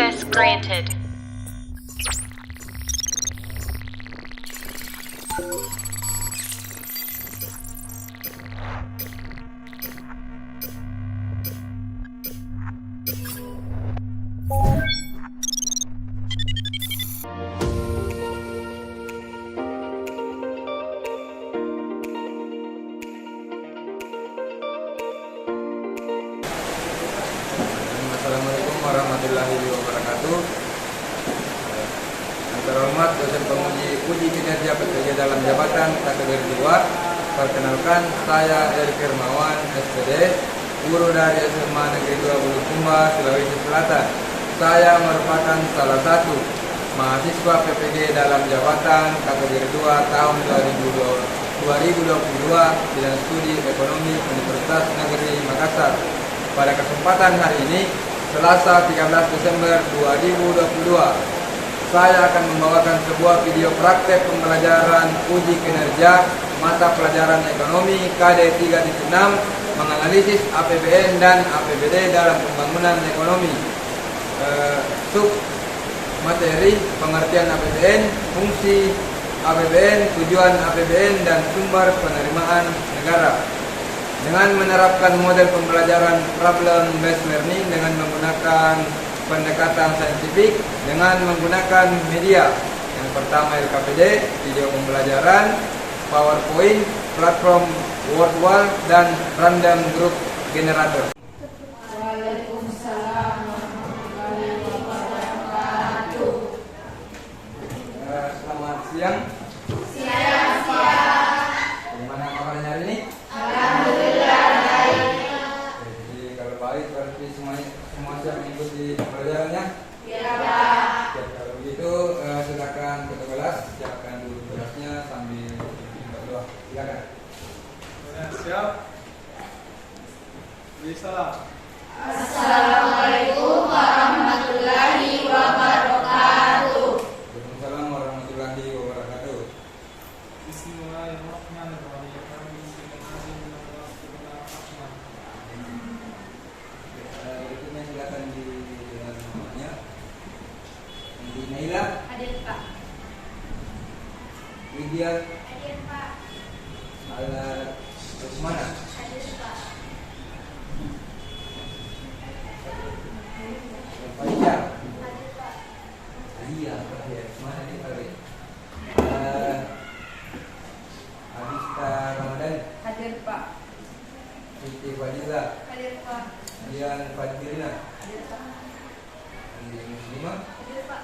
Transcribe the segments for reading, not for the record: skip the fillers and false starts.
Access granted. Assalamualaikum warahmatullahi wabarakatuh. Yang terhormat dosen penguji uji kinerja pekerja dalam jabatan kategori 2. Perkenalkan, saya Erik Hermawan, SPD, guru dari SMA Negeri 2 Bulukumba, Sulawesi Selatan. Saya merupakan salah satu mahasiswa PPG dalam jabatan kategori 2 tahun 2022 bidang studi ekonomi Universitas Negeri Makassar. Pada kesempatan hari ini, Selasa 13 Desember 2022, saya akan membawakan sebuah video praktek pembelajaran uji kinerja mata pelajaran ekonomi KD 3.6 menganalisis APBN dan APBD dalam pembangunan ekonomi. Sub materi pengertian APBN, fungsi APBN, tujuan APBN, dan sumber penerimaan negara. Dengan menerapkan model pembelajaran problem based learning dengan menggunakan pendekatan saintifik dengan menggunakan media. Yang pertama LKPD, video pembelajaran, PowerPoint, platform Wordwall, dan random group generator. Waalaikumsalam warahmatullahi wabarakatuh. Selamat siang. Siang. Bagaimana kabarnya hari ini? Alhamdulillah baik. Jadi kalau baik berarti semua siap mengikuti pembelajarannya. Ya Pak. Ya, kalau begitu silakan ke kelas, siapkan dulu kelasnya sambil berdoa. Silakan. Siap. Salam. Assalamualaikum warahmatullahi wabarakatuh. Waalaikumsalam warahmatullahi wabarakatuh. Bismillahirrahmanirrahim. Berikutnya silakan di namanya. Di Naila, Hadir Pak. Widya, Hadir Pak. Ala Usmana. Hadir Pak. Faisal. Hadir Pak. Iya, ya. Mana nih Pak? Adista Ramadan, Hadir Pak. Siti Fadilah, Hadir Pak. Dian Fadirina, Hadir Pak. Andi Muslimah, Hadir Pak.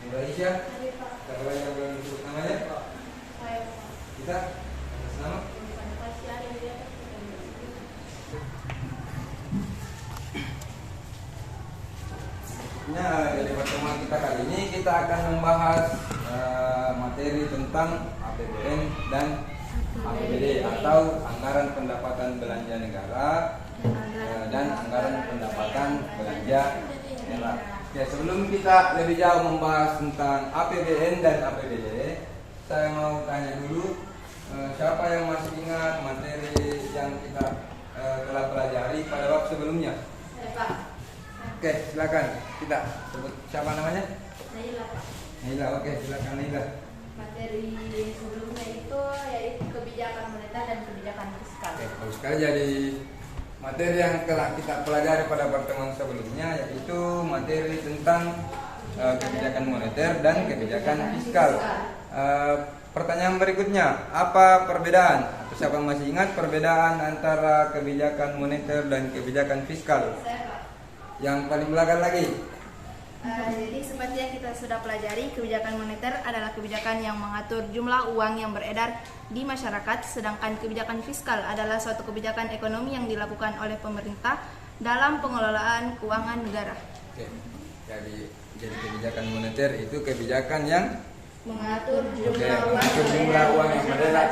Nur Aisyah. Hadir Pak. Kalau yang belum disebut namanya, Saya Pak. kita atas nama. Dari pertemuan kita kali ini kita akan membahas materi tentang APBN dan APBD atau anggaran pendapatan belanja negara dan anggaran pendapatan belanja daerah. Ya, sebelum kita lebih jauh membahas tentang APBN dan APBD, saya mau tanya dulu siapa yang masih ingat materi yang kita telah pelajari pada waktu sebelumnya? Saya Pak. Oke, silakan kita sebut siapa namanya? Naila Pak. Naila. Oke, silakan Naila. Materi sebelumnya itu yaitu kebijakan moneter dan kebijakan fiskal. Oke, bagus sekali. Jadi materi yang telah kita pelajari pada pertemuan sebelumnya yaitu materi tentang kebijakan moneter dan kebijakan fiskal. Pertanyaan berikutnya, apa perbedaan? Atau siapa yang masih ingat perbedaan antara kebijakan moneter dan kebijakan fiskal? Saya Pak. Yang paling belakang lagi. Jadi seperti yang kita sudah pelajari, kebijakan moneter adalah kebijakan yang mengatur jumlah uang yang beredar di masyarakat, sedangkan kebijakan fiskal adalah suatu kebijakan ekonomi yang dilakukan oleh pemerintah dalam pengelolaan keuangan negara. Oke. Jadi kebijakan moneter itu kebijakan yang Mengatur Oke, jumlah uang mengatur jumlah uang yang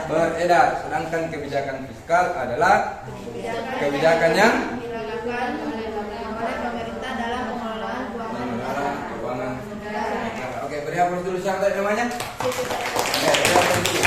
beredar. Sedangkan kebijakan fiskal adalah kebijakan yang dilakukan oleh pemerintah dalam pengelolaan mengelola keuangan negara. Oke, beri aplaus dulu siapa tadi namanya? Oke, beri aplaus dulu.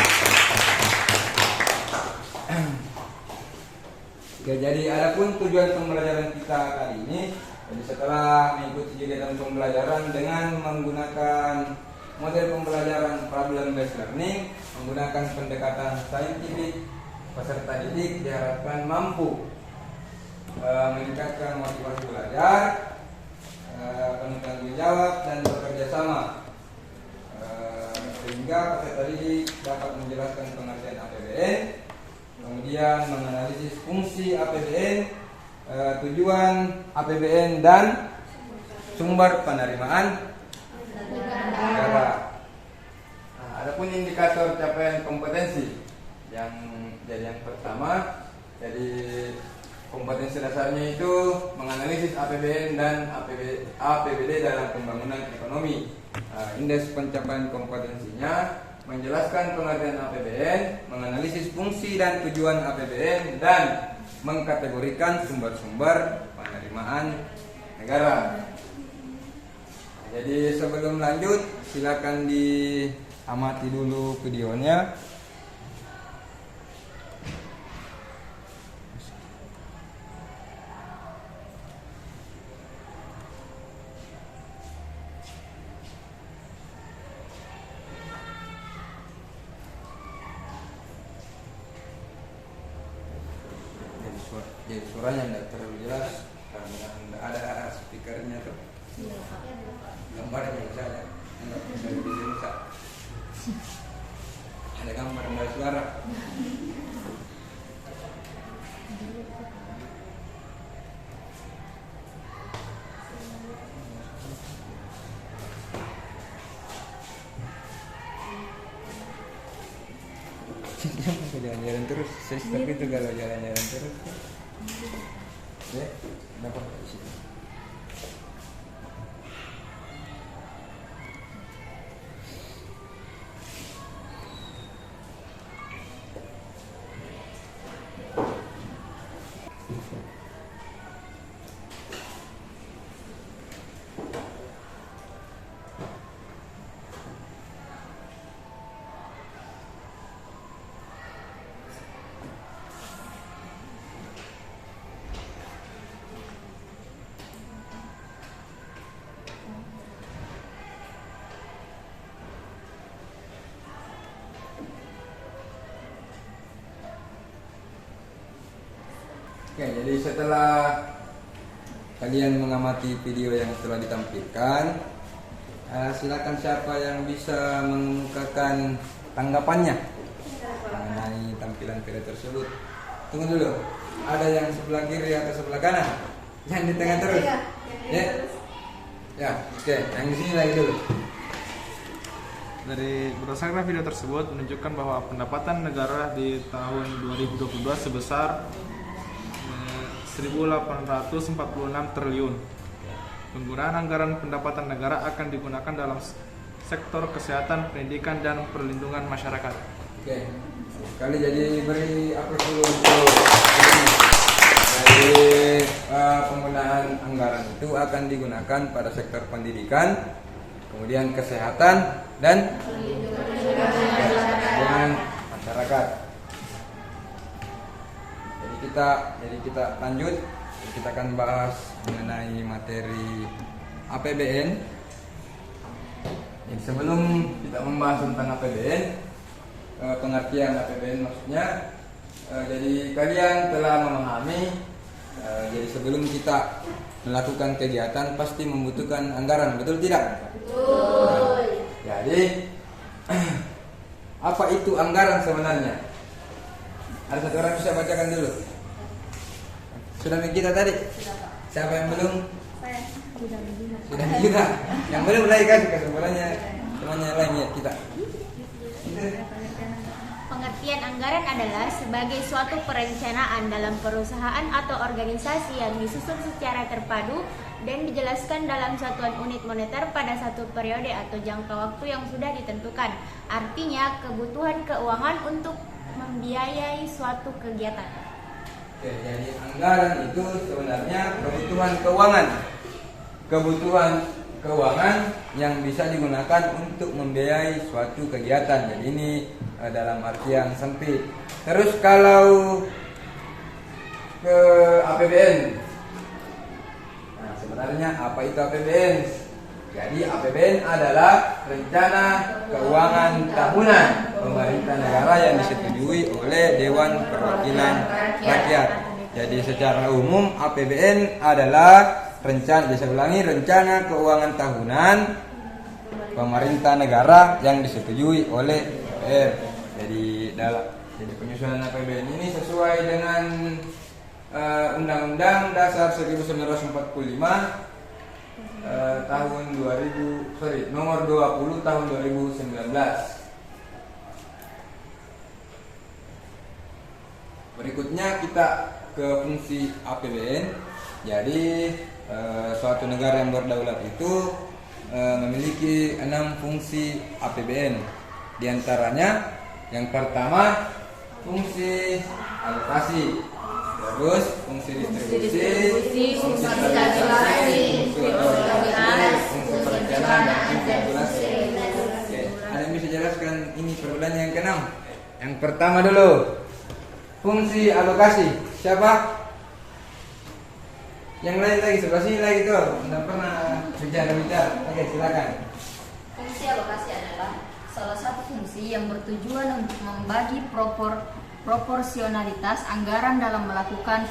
Oke, jadi adapun tujuan pembelajaran kita kali ini Jadi setelah mengikuti kegiatan pembelajaran dengan menggunakan model pembelajaran problem based learning, menggunakan pendekatan saintifik, peserta didik diharapkan mampu meningkatkan motivasi belajar, penuh tanggung jawab dan bekerja sama, sehingga peserta didik dapat menjelaskan pengertian APBN, kemudian menganalisis fungsi APBN, tujuan APBN dan sumber penerimaan negara. Adapun indikator capaian kompetensi yang pertama, jadi kompetensi dasarnya itu menganalisis APBN dan APBD dalam pembangunan ekonomi. Indeks pencapaian kompetensinya menjelaskan pengertian APBN, menganalisis fungsi dan tujuan APBN, dan mengkategorikan sumber-sumber penerimaan negara. Jadi sebelum lanjut, silakan diamati dulu videonya. Jadi suaranya tidak terlalu jelas karena tidak ada speakernya tuh. Gambarnya misalnya nggak bisa dirusak. Ada gambar dan suara. Jalan-jalan terus, tapi itu kalau jalan-jalan terus ya, dapat di situ. Oke, jadi setelah kalian mengamati video yang telah ditampilkan, silakan siapa yang bisa mengemukakan tanggapannya mengenai tampilan video tersebut. Tunggu dulu, ada yang sebelah kiri atau sebelah kanan? Jangan di tengah terus. Ya, oke, yang di sini lagi dulu. Berdasarkan video tersebut menunjukkan bahwa pendapatan negara di tahun 2022 sebesar 1.846 triliun. Penggunaan anggaran pendapatan negara akan digunakan dalam sektor kesehatan, pendidikan, dan perlindungan masyarakat. Oke, sekali jadi beri apresiasi dulu untuk jadi penggunaan anggaran itu akan digunakan pada sektor pendidikan, kemudian kesehatan, dan perlindungan masyarakat. Jadi kita lanjut, kita akan bahas mengenai materi APBN. Jadi sebelum kita membahas tentang APBN, pengertian APBN maksudnya, jadi kalian telah memahami. Jadi sebelum kita melakukan kegiatan pasti membutuhkan anggaran, betul tidak? Betul. Jadi apa itu anggaran sebenarnya? Ada satu orang bisa bacakan dulu. Sudah kita tadi? Siapa yang belum? Saya Sudah kita. Yang belum lagi kasih kesimpulannya temannya lain ya kita. Pengertian anggaran adalah sebagai suatu perencanaan dalam perusahaan atau organisasi yang disusun secara terpadu dan dijelaskan dalam satuan unit moneter pada satu periode atau jangka waktu yang sudah ditentukan. Artinya kebutuhan keuangan untuk membiayai suatu kegiatan. Oke, jadi anggaran itu sebenarnya kebutuhan keuangan yang bisa digunakan untuk membiayai suatu kegiatan. Jadi ini dalam artian sempit. Terus kalau ke APBN, nah sebenarnya apa itu APBN? Jadi APBN adalah rencana keuangan tahunan pemerintah negara yang disetujui oleh Dewan Perwakilan Rakyat. Jadi secara umum APBN adalah rencana keuangan tahunan pemerintah negara yang disetujui oleh DPR. Jadi penyusunan APBN ini sesuai dengan Undang-Undang Dasar 1945 nomor 20 tahun 2019. Berikutnya kita ke fungsi APBN. Jadi suatu negara yang berdaulat itu memiliki 6 fungsi APBN. Di antaranya yang pertama fungsi alokasi, terus fungsi distribusi, fungsi stabilisasi, fungsi perencanaan dan fungsi regulasi. Oke, ada yang bisa jelaskan ini perbedaannya yang keenam? Yang pertama dulu, fungsi alokasi. Siapa? Yang lain lagi, sebelah sini lagi tuh. Tidak pernah bicara. Oke, silakan. Fungsi alokasi adalah salah satu fungsi yang bertujuan untuk membagi proporsionalitas anggaran dalam melakukan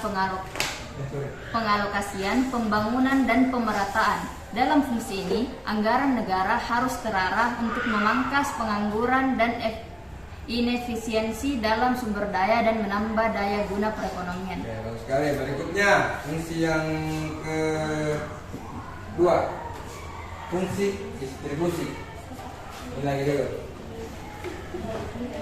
pengalokasian, pembangunan, dan pemerataan. Dalam fungsi ini, anggaran negara harus terarah untuk memangkas pengangguran dan inefisiensi dalam sumber daya dan menambah daya guna perekonomian. Oke, bagus sekali. Berikutnya, fungsi yang kedua, fungsi distribusi. Ini lagi dulu.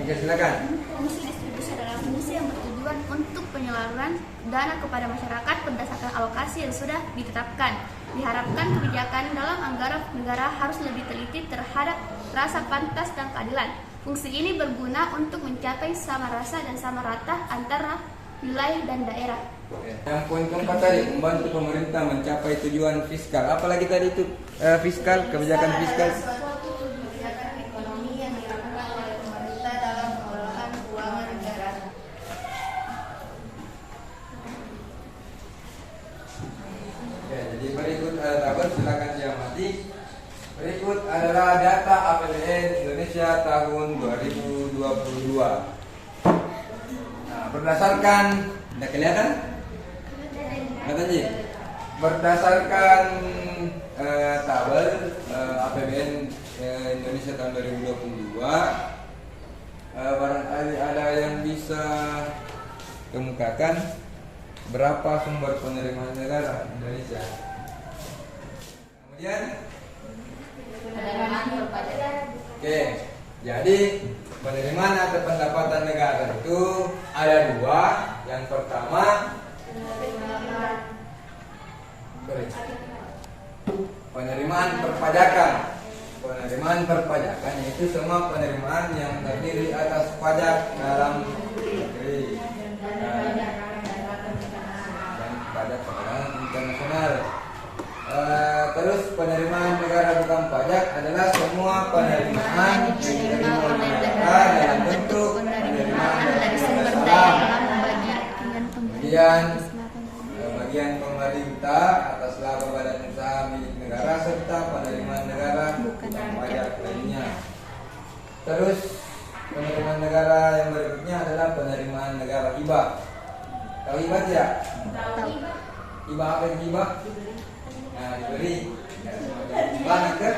Oke, silakan. Fungsi distribusi adalah fungsi yang bertujuan untuk penyaluran dana kepada masyarakat berdasarkan alokasi yang sudah ditetapkan. Diharapkan kebijakan dalam anggaran negara harus lebih teliti terhadap rasa pantas dan keadilan. Fungsi ini berguna untuk mencapai sama rasa dan sama rata antara wilayah dan daerah. Yang poin keempat tadi, membantu pemerintah mencapai tujuan fiskal. Apalagi tadi itu fiskal, kebijakan fiskal. Suatu kebijakan ekonomi yang dilakukan oleh pemerintah dalam pengelolaan keuangan negara. Oke, jadi berikut ada tabel, silakan diamati. Berikut adalah data APBN Indonesia tahun 2022. Nah, berdasarkan, tidak kelihatan? Kelihatan, berdasarkan tabel APBN Indonesia tahun 2022, barangkali ada yang bisa kemukakan berapa sumber penerimaan negara Indonesia. Kemudian Penerimaan perpajakan. oke, jadi penerimaan atau pendapatan negara itu ada dua. Yang pertama, penerimaan perpajakan. Penerimaan perpajakan yaitu semua penerimaan yang terdiri atas pajak dalam negeri dan pajak internasional. Terus penerimaan negara bukan pajak adalah semua penerimaan yang diterima oleh negara dalam bentuk penerimaan dari sumber daya alam, kemudian bagian pemerintah atas laba badan usaha milik negara serta penerimaan negara bukan pajak lainnya. Terus penerimaan negara yang berikutnya adalah penerimaan negara hibah. Tahu hibah tidak? Hibah apa yang hibah? Nah, diberi banyak kan?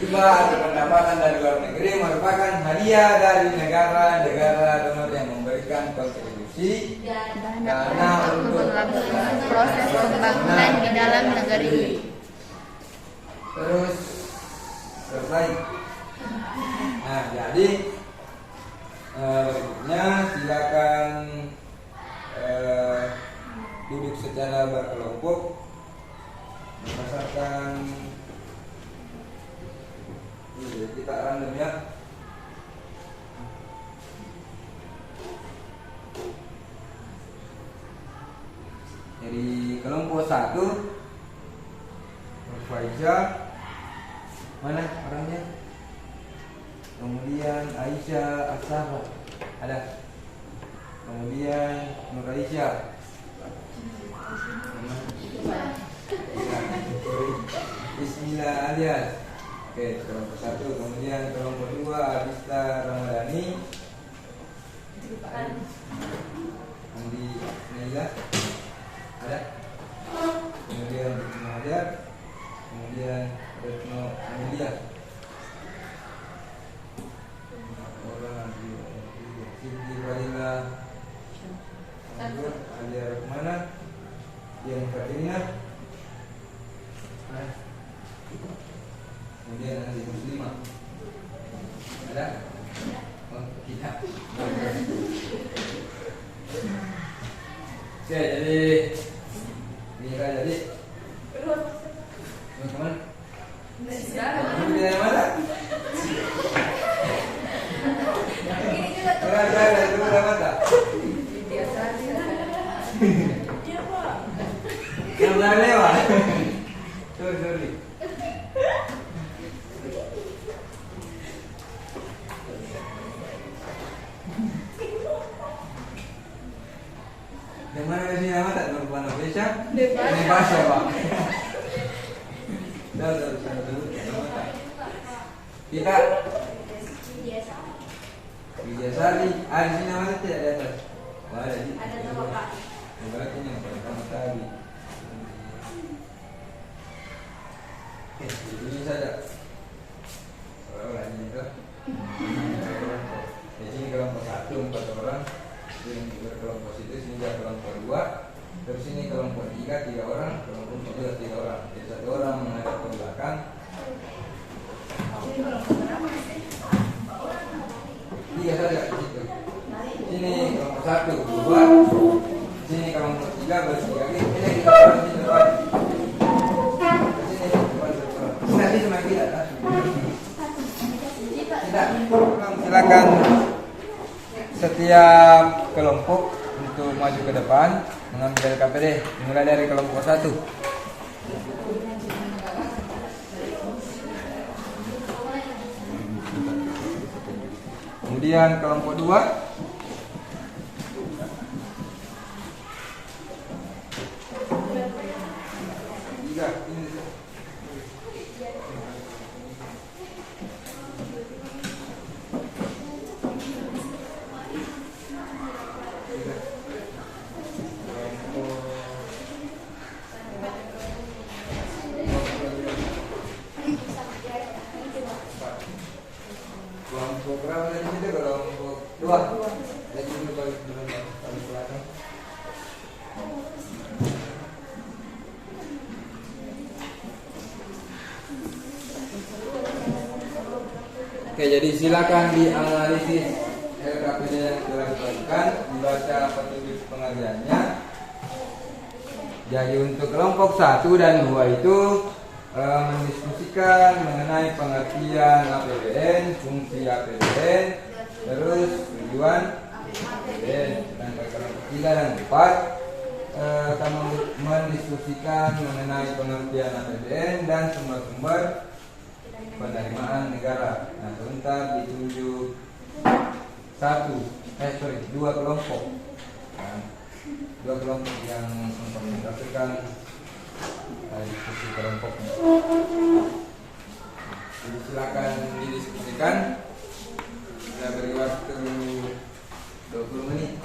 Hibah atau pendapatan dari luar negeri merupakan hadiah dari negara-negara donor yang memberikan kontribusi dana untuk proses pembangunan di dalam negeri. Terus selesai. Nah, jadi berikutnya silakan duduk secara berkelompok berdasarkan kita random ya. Jadi kelompok 1 Faiza, mana orangnya? Kemudian Aisyah Asara ada. Kemudian Nur Aisyah. Bismillah alias. Oke, kelompok 1. Kemudian kelompok 2 Arista Ramadhani, Andi Naila, ada. Kemudian Retno Hajar, kemudian Retno Amelia. Orang Siti Fadila, Alia Rukmana, yang Katrina, kemudian Andi Muslimah, ada. Oh, tidak. Oke, jadi ini kan jadi teman-teman. Ini dari mana? Itu dari mana? Yang dari lewat. Sorry. Yang mana sih nama tak berubah Indonesia? Bahasa Pak. Kita Widyasari. Di sini namanya tidak ada atas. Ada di. Ada nama Pak. Berarti yang pertama tadi. Ini saja. Orang ini itu. Di sini kelompok 1 4 orang. Yang juga kelompok situ, sini juga kelompok 2. Terus ini kelompok 3 orang, kelompok 4 juga 3 orang. Jadi 1 orang menghadap ke belakang. Tiga saja di situ. Sini kelompok 1, 2. Sini kelompok 3 bertiga lagi. Ini kita orang di depan. Sini depan. Nanti sama kita. Silakan setiap kelompok untuk maju ke depan mengambil KPD. Dimulai dari kelompok 1. Kemudian kelompok 2. Kelompok berapa dari situ? Kelompok 2. Lagi dulu balik belakang. Oke, jadi silakan dianalisis LKPD yang telah dibagikan, dibaca petunjuk pengerjaannya. Jadi untuk kelompok 1 dan 2 itu mendiskusikan mengenai pengertian APBN, fungsi APBN, terus tujuan APBN. Sedangkan kelompok 3 dan 4 akan mendiskusikan mengenai pengertian APBN dan sumber-sumber penerimaan negara. Nah, sebentar ditunjuk 2 kelompok. Nah, 2 kelompok yang mempresentasikan diskusi kelompoknya. Jadi silakan didiskusikan. Kita beri waktu 20 menit.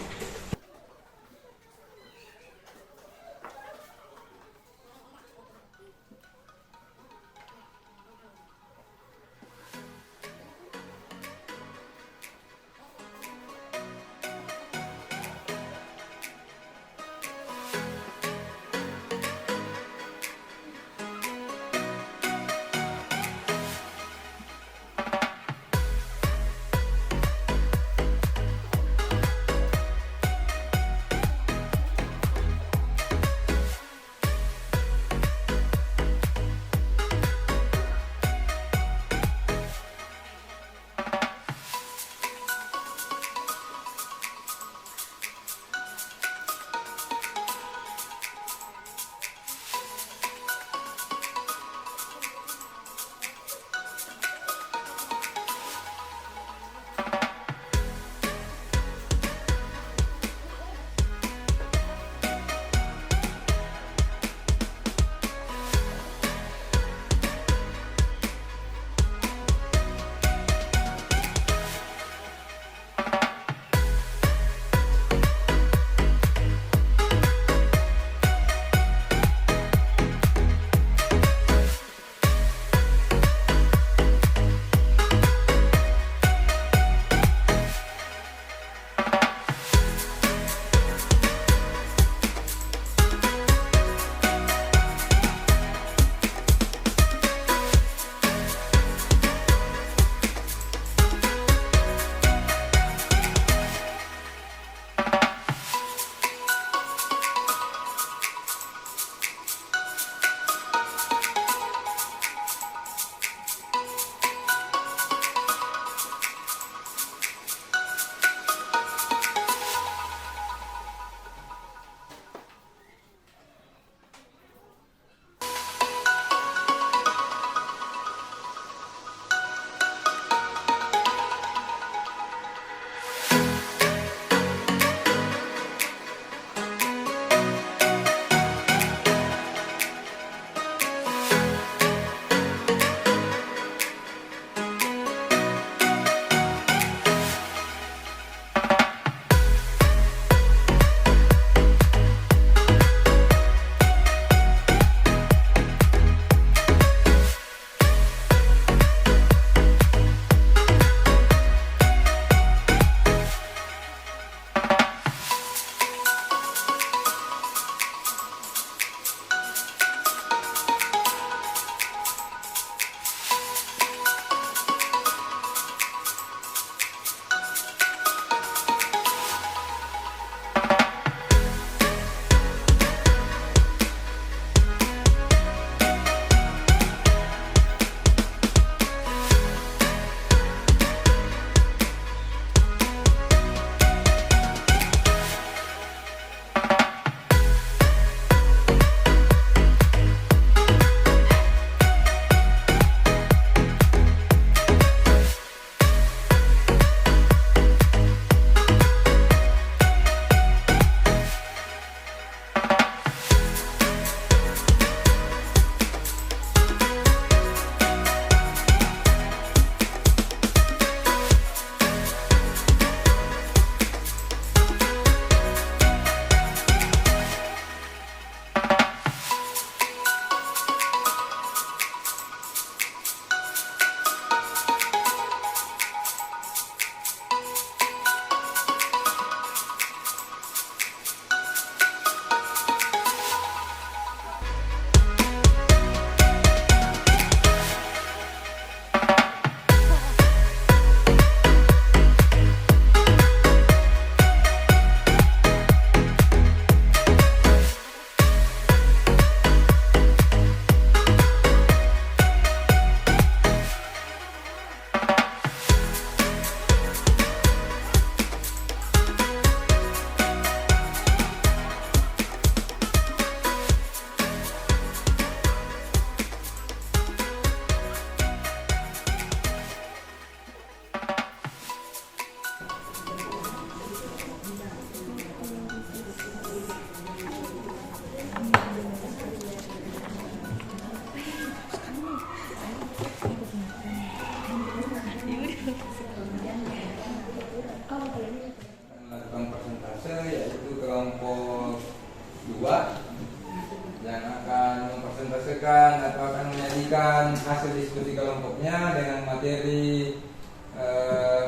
hasil diskusi kelompoknya dengan materi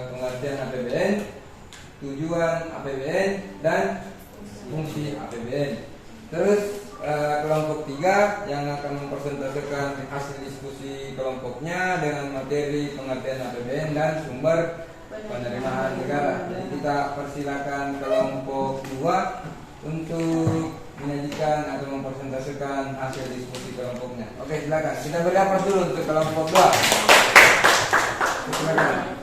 pengertian APBN, tujuan APBN, dan fungsi APBN. Terus kelompok 3 yang akan mempresentasikan hasil diskusi kelompoknya dengan materi pengertian APBN dan sumber penerimaan negara. Jadi kita persilakan kelompok 2 untuk menyajikan atau mempresentasikan hasil diskusi kelompoknya. Oke, silakan. Kita beri aplaus dulu untuk kelompok 2. Silakan.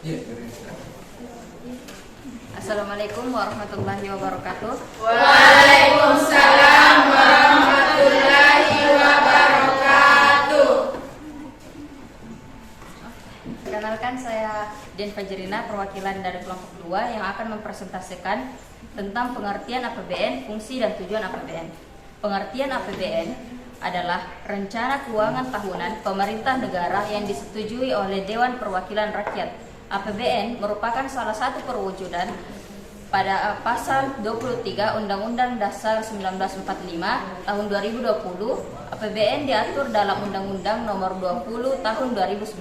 Iya, Assalamualaikum warahmatullahi wabarakatuh. Waalaikumsalam warahmatullahi wabarakatuh. Perkenalkan, saya Dian Fajrina, perwakilan dari kelompok 2 yang akan mempresentasikan tentang pengertian APBN, fungsi dan tujuan APBN. Pengertian APBN adalah rencana keuangan tahunan pemerintah negara yang disetujui oleh Dewan Perwakilan Rakyat. APBN merupakan salah satu perwujudan pada pasal 23 Undang-Undang Dasar 1945 tahun 2020. APBN diatur dalam Undang-Undang Nomor 20 tahun 2019.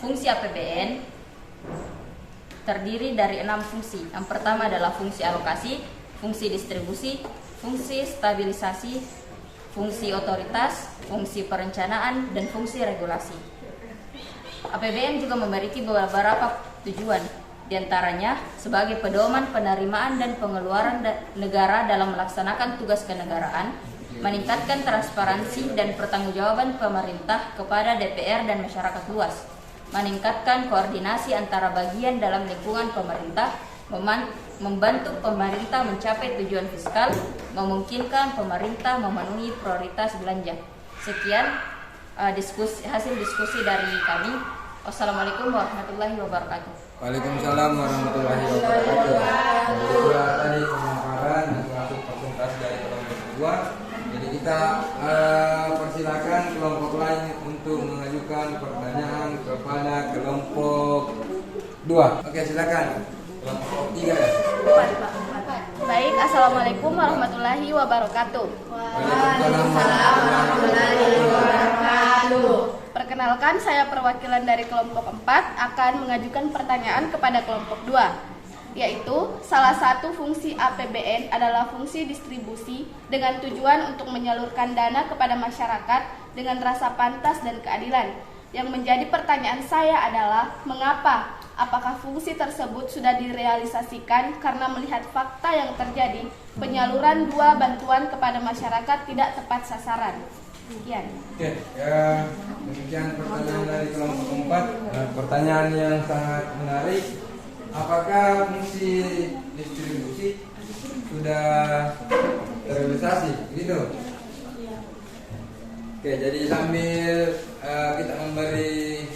Fungsi APBN terdiri dari 6 fungsi. Yang pertama adalah fungsi alokasi, fungsi distribusi, fungsi stabilisasi, fungsi otoritas, fungsi perencanaan, dan fungsi regulasi. APBN juga memiliki beberapa tujuan, diantaranya sebagai pedoman penerimaan dan pengeluaran negara dalam melaksanakan tugas kenegaraan, meningkatkan transparansi dan pertanggungjawaban pemerintah kepada DPR dan masyarakat luas, meningkatkan koordinasi antara bagian dalam lingkungan pemerintah, membantu pemerintah mencapai tujuan fiskal, memungkinkan pemerintah memenuhi prioritas belanja. Sekian hasil diskusi dari kami. Wassalamualaikum warahmatullahi wabarakatuh. Waalaikumsalam warahmatullahi wabarakatuh. Itulah tadi pemaparan atau presentasi dari kelompok 2. Jadi kita persilakan kelompok lain untuk mengajukan pertanyaan kepada kelompok 2. Oke, silakan. Kelompok 3 ya. Baik, assalamualaikum warahmatullahi wabarakatuh. Waalaikumsalam warahmatullahi wabarakatuh. Perkenalkan, saya perwakilan dari kelompok 4 akan mengajukan pertanyaan kepada kelompok 2, yaitu salah satu fungsi APBN adalah fungsi distribusi dengan tujuan untuk menyalurkan dana kepada masyarakat dengan rasa pantas dan keadilan. Yang menjadi pertanyaan saya adalah mengapa? Apakah fungsi tersebut sudah direalisasikan karena melihat fakta yang terjadi penyaluran 2 bantuan kepada masyarakat tidak tepat sasaran? Sekian. Oke, demikian pertanyaan dari kelompok 4. Pertanyaan yang sangat menarik. Apakah fungsi distribusi sudah terrealisasi? Gitu. Oke, jadi sambil kita memberi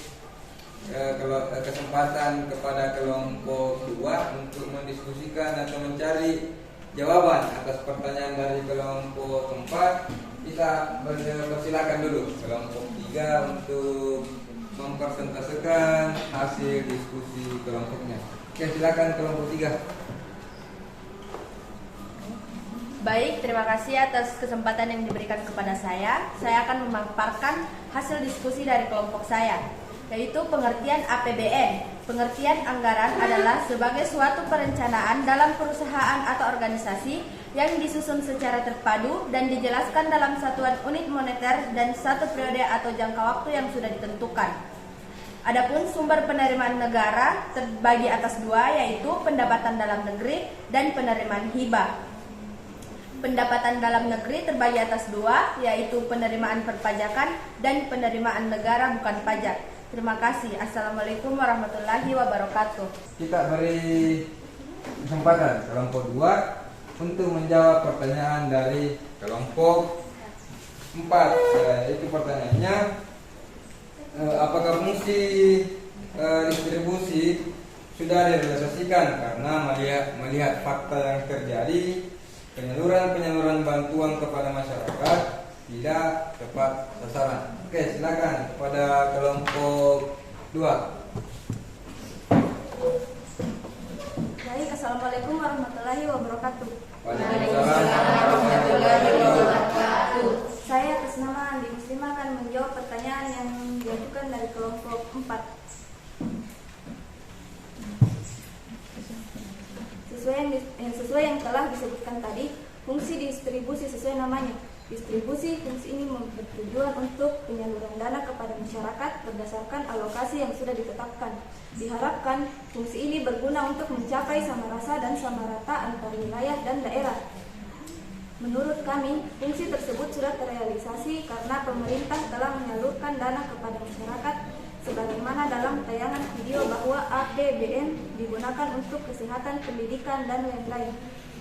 kesempatan kepada kelompok 2 untuk mendiskusikan atau mencari jawaban atas pertanyaan dari kelompok 4, kita persilakan dulu kelompok 3 untuk mempresentasikan hasil diskusi kelompoknya. Oke, silakan kelompok 3. Baik, terima kasih atas kesempatan yang diberikan kepada saya. Saya akan memaparkan hasil diskusi dari kelompok saya, yaitu pengertian APBN. Pengertian anggaran adalah sebagai suatu perencanaan dalam perusahaan atau organisasi yang disusun secara terpadu dan dijelaskan dalam satuan unit moneter dan satu periode atau jangka waktu yang sudah ditentukan. Adapun sumber penerimaan negara terbagi atas 2, yaitu pendapatan dalam negeri dan penerimaan hibah. Pendapatan dalam negeri terbagi atas 2, yaitu penerimaan perpajakan dan penerimaan negara bukan pajak. Terima kasih. Assalamualaikum warahmatullahi wabarakatuh. Kita beri kesempatan kelompok 2 untuk menjawab pertanyaan dari kelompok 4. Itu pertanyaannya, apakah fungsi distribusi sudah direalisasikan karena melihat fakta yang terjadi, penyaluran bantuan kepada masyarakat tidak tepat sasaran. Oke, silakan kepada kelompok 2. Baik, assalamualaikum warahmatullahi wabarakatuh. Waalaikumsalam warahmatullahi distribusi sesuai namanya. Distribusi fungsi ini bertujuan untuk penyaluran dana kepada masyarakat berdasarkan alokasi yang sudah ditetapkan. Diharapkan fungsi ini berguna untuk mencapai sama rasa dan sama rata antar wilayah dan daerah. Menurut kami, fungsi tersebut sudah terrealisasi karena pemerintah telah menyalurkan dana kepada masyarakat sebagaimana dalam tayangan video bahwa APBN digunakan untuk kesehatan, pendidikan, dan lain-lain.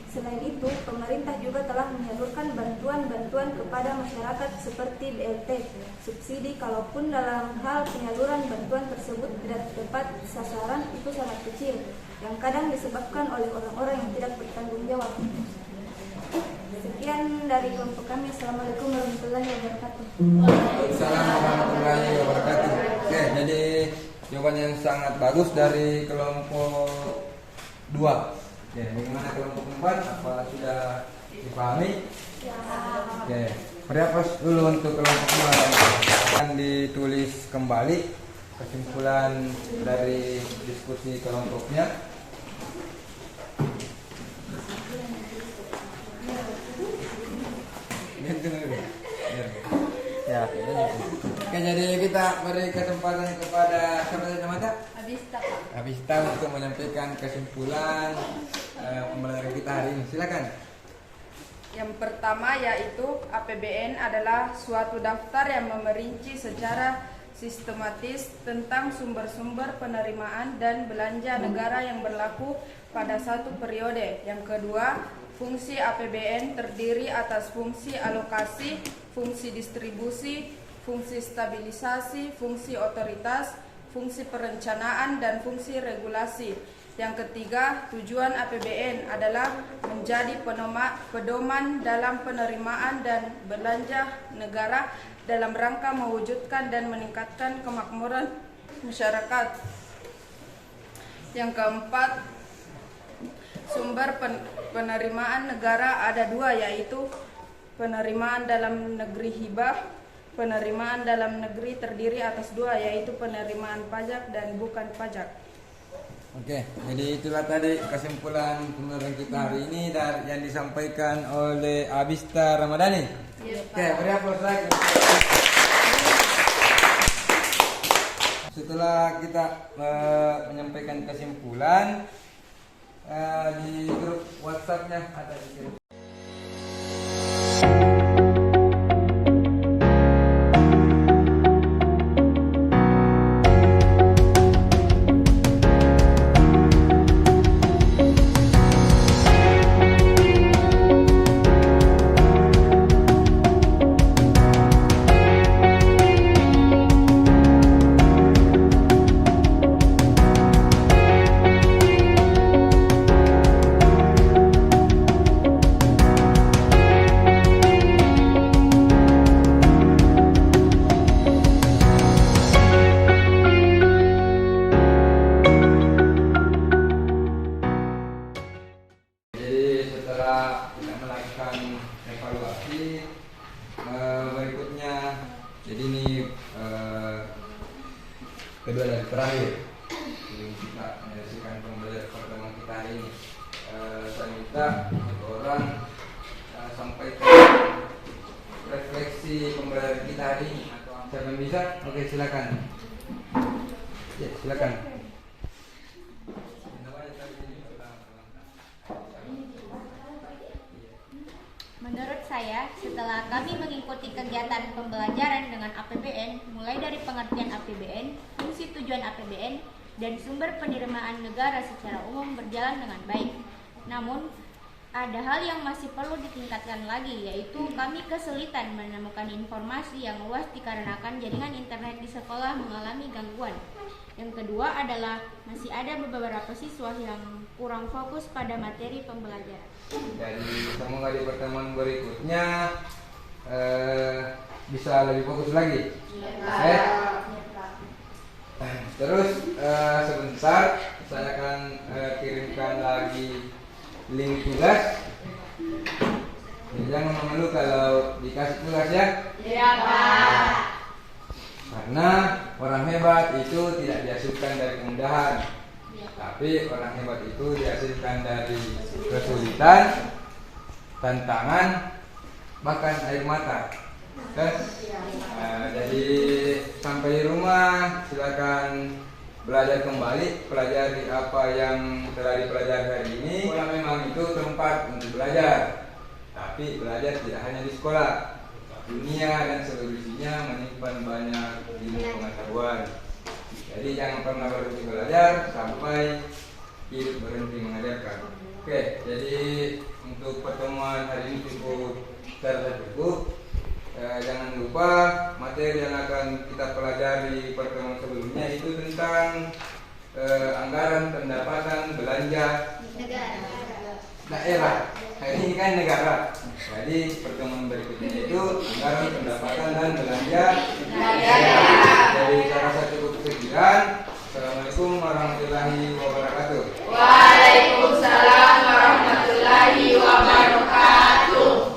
Selain itu, pemerintah juga telah menyalurkan bantuan-bantuan kepada masyarakat seperti BLT, subsidi, kalaupun dalam hal penyaluran bantuan tersebut tidak tepat sasaran itu sangat kecil, yang kadang disebabkan oleh orang-orang yang tidak bertanggung jawab. Sekian dari kelompok kami. Assalamualaikum warahmatullahi wabarakatuh. Waalaikumsalam warahmatullahi wabarakatuh. Oke, jadi jawaban yang sangat bagus dari kelompok 2. Oke, bagaimana kelompok 4? Apa sudah dipahami? Ya. Oke, beriapos dulu untuk kelompok 2. Akan ditulis kembali kesimpulan dari diskusi kelompoknya. Ya. Oke, jadi kita beri kesempatan kepada siapa namanya? Abista untuk menyampaikan kesimpulan pembelajaran kita hari ini. Silakan. Yang pertama yaitu APBN adalah suatu daftar yang memerinci secara sistematis tentang sumber-sumber penerimaan dan belanja negara yang berlaku pada satu periode. Yang kedua, fungsi APBN terdiri atas fungsi alokasi, fungsi distribusi, fungsi stabilisasi, fungsi otoritas, fungsi perencanaan, dan fungsi regulasi. Yang ketiga, tujuan APBN adalah menjadi pedoman dalam penerimaan dan belanja negara dalam rangka mewujudkan dan meningkatkan kemakmuran masyarakat. Yang keempat, sumber penerimaan negara ada dua, yaitu penerimaan dalam negeri hibah. Penerimaan dalam negeri terdiri atas dua, yaitu penerimaan pajak dan bukan pajak. Oke, jadi itulah tadi kesimpulan pembelajaran kita hari ini yang disampaikan oleh Abista Ramadhani. Oke, beri aplaus lagi. Setelah kita menyampaikan kesimpulan, di grup WhatsApp-nya ada di sini. Jadi ini kedua dari terakhir sebelum kita menyelesaikan pembelajaran pertemuan kita hari ini. Saya minta orang sampaikan refleksi pembelajaran kita hari ini. Siapa yang bisa? Oke, silakan. Ya, silakan. Menurut saya, setelah kami mengikuti kegiatan pembelajaran dengan APBN, mulai dari pengertian APBN, fungsi tujuan APBN, dan sumber penerimaan negara secara umum berjalan dengan baik. Namun, ada hal yang masih perlu ditingkatkan lagi, yaitu kami kesulitan menemukan informasi yang luas dikarenakan jaringan internet di sekolah mengalami gangguan. Yang kedua adalah masih ada beberapa siswa yang kurang fokus pada materi pembelajaran. Jadi semoga di pertemuan berikutnya bisa lebih fokus lagi. Terus sebentar saya akan kirimkan lagi link tugas. Jadi jangan mengeluh kalau dikasih tugas ya. Iya, Pak. Karena orang hebat itu tidak dihasilkan dari kemudahan, tapi orang hebat itu dihasilkan dari kesulitan, tantangan, bahkan air mata. Jadi sampai di rumah silakan belajar kembali, pelajari apa yang telah dipelajari hari ini. Sekolah memang itu tempat untuk belajar, tapi belajar tidak hanya di sekolah. Dunia dan seluruh isinya menyimpan banyak ilmu pengetahuan. Jadi jangan pernah berhenti belajar sampai hidup berhenti mengajarkan. Oke, jadi untuk pertemuan hari ini cukup. Jangan lupa materi yang akan kita pelajari pertemuan sebelumnya itu tentang anggaran pendapatan belanja daerah. Ini kan negara. Jadi pertemuan berikutnya itu anggaran pendapatan dan belanja daerah. Jadi saya rasa cukup sekian. Assalamualaikum warahmatullahi wabarakatuh. Waalaikumsalam warahmatullahi wabarakatuh.